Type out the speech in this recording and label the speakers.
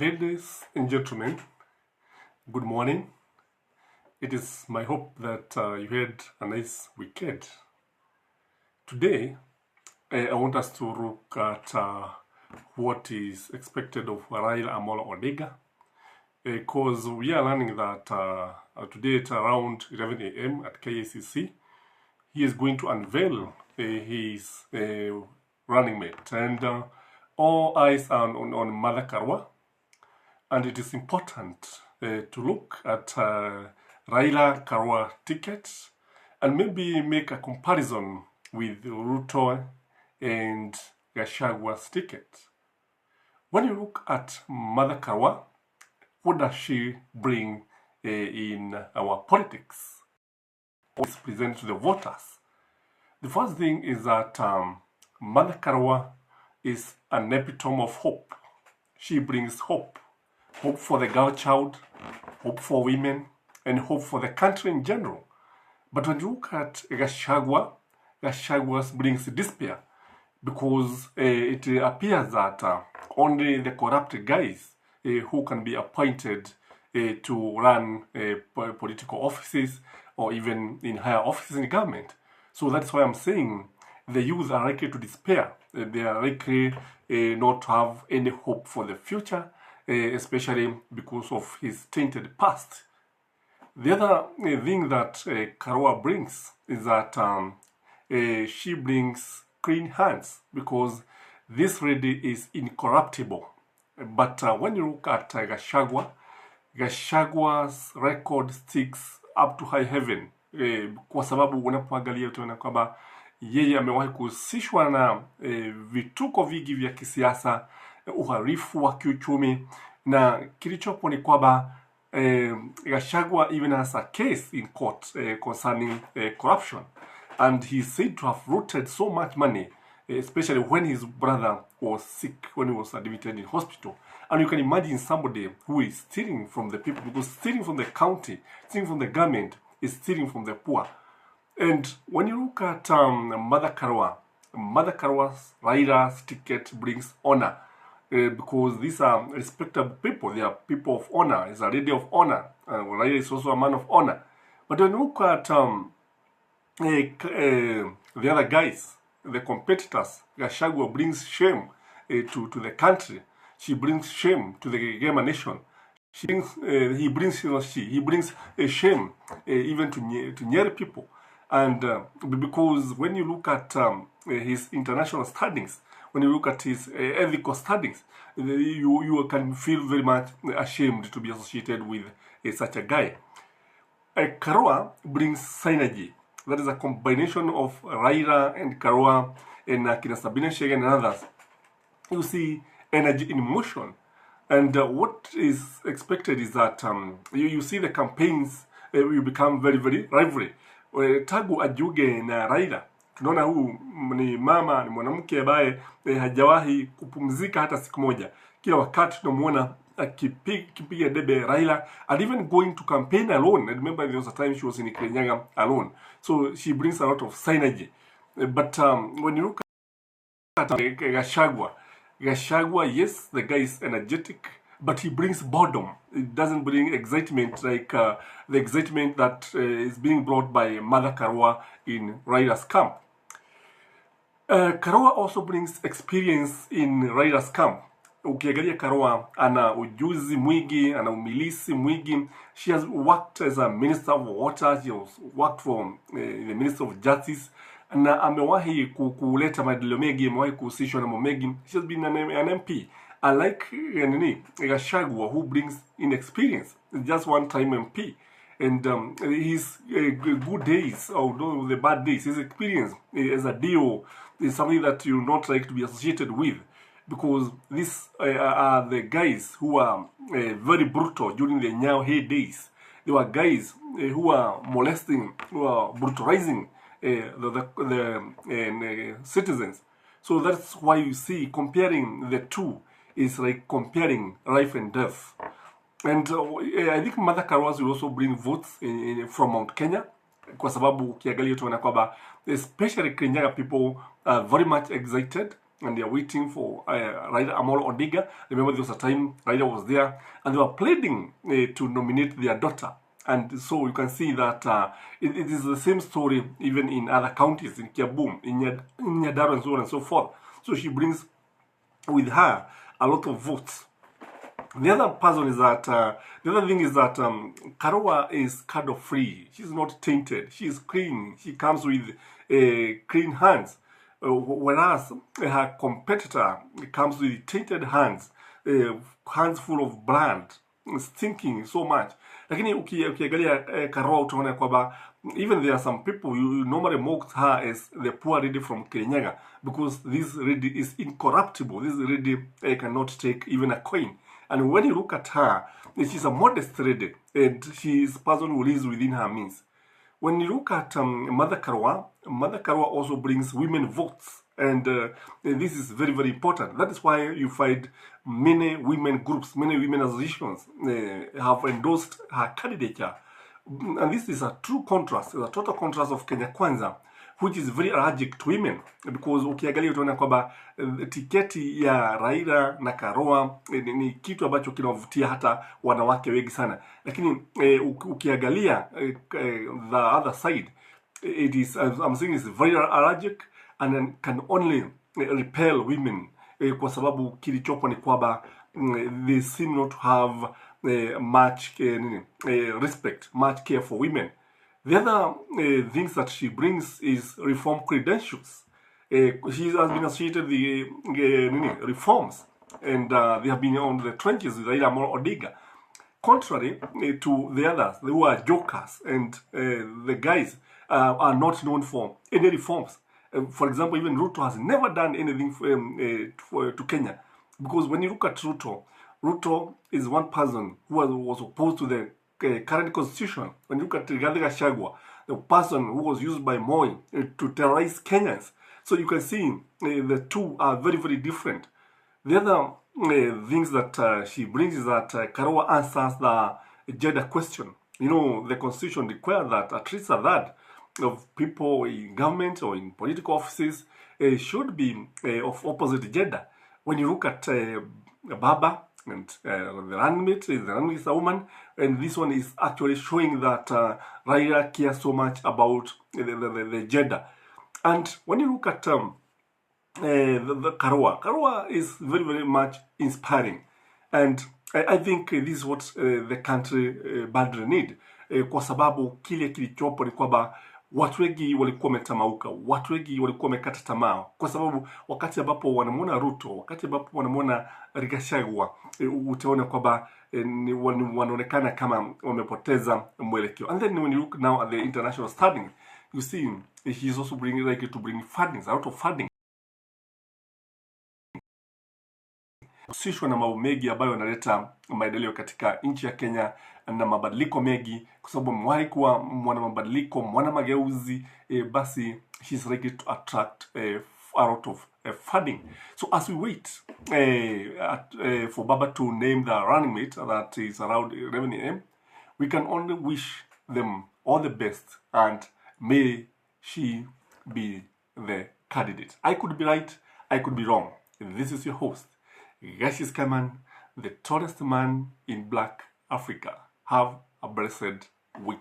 Speaker 1: Ladies and gentlemen, good morning. It is my hope that you had a nice weekend. Today, I want us to look at what is expected of Raila Amolo Odinga, because we are learning that today at around 11 a.m. at KACC, he is going to unveil his running mate, and all eyes are on Mother KARUA. And it is important to look at Raila KARUA tickets and maybe make a comparison with Ruto and GACHAGUA's ticket. When you look at Mother KARUA, what does she bring in our politics? What is presented to the voters? The first thing is that Mother KARUA is an epitome of hope. She brings hope. Hope for the girl child, hope for women, and hope for the country in general. But when you look at GACHAGUA, GACHAGUA brings despair, because it appears that only the corrupt guys who can be appointed to run political offices or even in higher offices in government. So that's why I'm saying the youth are likely to despair. They are likely not to have any hope for the future, especially because of his tainted past. The other thing that KARUA brings is that she brings clean hands, because this lady is incorruptible. But when you look at GACHAGUA's record sticks up to high heaven, kwa sababu unapoangalia utaona kwamba yeye amewahi kuhusishwa na vituko vingi vya kisiasa, uhalifu wa kiuchumi, na kilichopo ni kwamba GACHAGUA even has a case in court concerning corruption, and he is said to have rooted so much money, especially when his brother was sick, when he was admitted in hospital. And you can imagine somebody who is stealing from the people, because stealing from the county, stealing from the government is stealing from the poor. And when you look at Mother KARUA's Raila's ticket brings honor, because these are respectable people. They are people of honor. It's a lady of honor. Raila is also a man of honor. But when you look at the other guys, the competitors, GACHAGUA brings shame to the country. She brings shame to the Gema nation. He brings a shame even to Nyeri people. And because when you look at his international standings, when you look at his ethical standings, you can feel very much ashamed to be associated with such a guy. KARUA brings synergy. That is a combination of Raila and KARUA and Kina Sabina Chege and others. You see energy in motion. And what is expected is that you see the campaigns will become very, very rivalry. Tangu ajiunge na Raila, tunaona huu ni mama, ni mwanamke ambaye hajawahi kupumzika hata siku moja. Kila wakati tunamuona akipiga debe Raila, and even going to campaign alone. I remember there was a time she was in Kirinyaga alone. So she brings a lot of synergy. But when you look at GACHAGUA, yes, the guy is energetic, but he brings boredom. It doesn't bring excitement like the excitement that is being brought by Mother KARUA in Raila's camp. KARUA also brings experience in Raila's camp. Ukiangalia KARUA ana ujuzi mwingi, ana umilisi mwingi. She has worked as a minister of water. She has worked for the minister of justice. Na amewahi kuleta maendeleo mengi, amewahi kuhusishwa na mambo mengi. She has been an MP. Unlike GACHAGUA, who brings inexperience, just one time MP. And his good days, although the bad days, his experience as a DO is something that you not like to be associated with, because these are the guys who are very brutal during the Nyao days. They were guys who are molesting, who are brutalizing the citizens. So that's why you see comparing the two is like comparing life and death. And I think Mother KARUA will also bring votes from Mount Kenya, kwa sababu ukiangalia tunaona kwamba especially Kirinyaga people are very much excited and they are waiting for Raila Amolo Odinga. Remember, there was a time Raila was there, and they were pleading to nominate their daughter. And so you can see that it is the same story even in other counties, in Kiambu, in Nyandarua, and so on and so forth. So she brings with her a lot of votes. The other person is that, the other thing is that KARUA is kind of free. She's not tainted. She's clean. She comes with clean hands. Whereas her competitor comes with tainted hands, hands full of blood, stinking so much. Lakini ukiangalia KARUA utaona kwamba even there are some people you normally mock her as the poor lady from Kirinyaga, because this lady is incorruptible. This lady cannot take even a coin. And when you look at her, she's a modest lady, and she is a person who lives within her means. When you look at Mother KARUA also brings women votes, and this is very, very important. That is why you find many women groups, many women associations have endorsed her candidature. And this is a true contrast, a total contrast of Kenya Kwanza, which is very allergic to women, because ukiangalia utaona kwamba tiketi ya Raila na KARUA ni kitu ambacho kinavutia hata wanawake wengi sana. Lakini ukiangalia the other side, it is, I'm saying, it's very allergic and can only repel women, kwa sababu kilichopo ni kwamba they seem not to have much respect, much care for women. The other things that she brings is reform credentials. She has been associated with the reforms, and they have been on the trenches with Raila Amolo Odinga. Contrary to the others, who are jokers, and the guys are not known for any reforms. For example, even Ruto has never done anything to Kenya, because when you look at Ruto is one person who was opposed to the current constitution. When you look at KARUA and GACHAGUA, the person who was used by Moi to terrorize Kenyans. So you can see the two are very, very different. The other things that she brings is that KARUA answers the gender question. You know, the constitution requires that at least a third of people in government or in political offices should be of opposite gender. When you look at Baba, and the running mate is a woman, and this one is actually showing that Raila cares so much about the gender. And when you look at the KARUA is very, very much inspiring, and I think this is what the country badly need, kwa sababu kile kilichopo ni kwamba watu wengi walikuwa wametamauka, watu wengi walikuwa wamekata tamaa, kwa sababu wakati ambapo wanamuona Ruto, wakati ambapo wanamuona Gachagua, utaona kwamba wanaonekana kama wamepoteza mwelekeo. And then when you look now at the international standing, you see he is also likely to bring funding, a lot of funding. Husishwa na mambo mengi ambayo yanaleta maendeleo katika nchi ya Kenya na mabadiliko mengi, kwa sababu mwahi kuwa mwana mabadiliko, mwana mageuzi, basi she's likely to attract a lot of funding. So as we wait for Baba to name the running mate that is around 11 a.m., we can only wish them all the best, and may she be the candidate. I could be right, I could be wrong. This is your host, Gashis Kaman, the tallest man in Black Africa. Have a blessed week.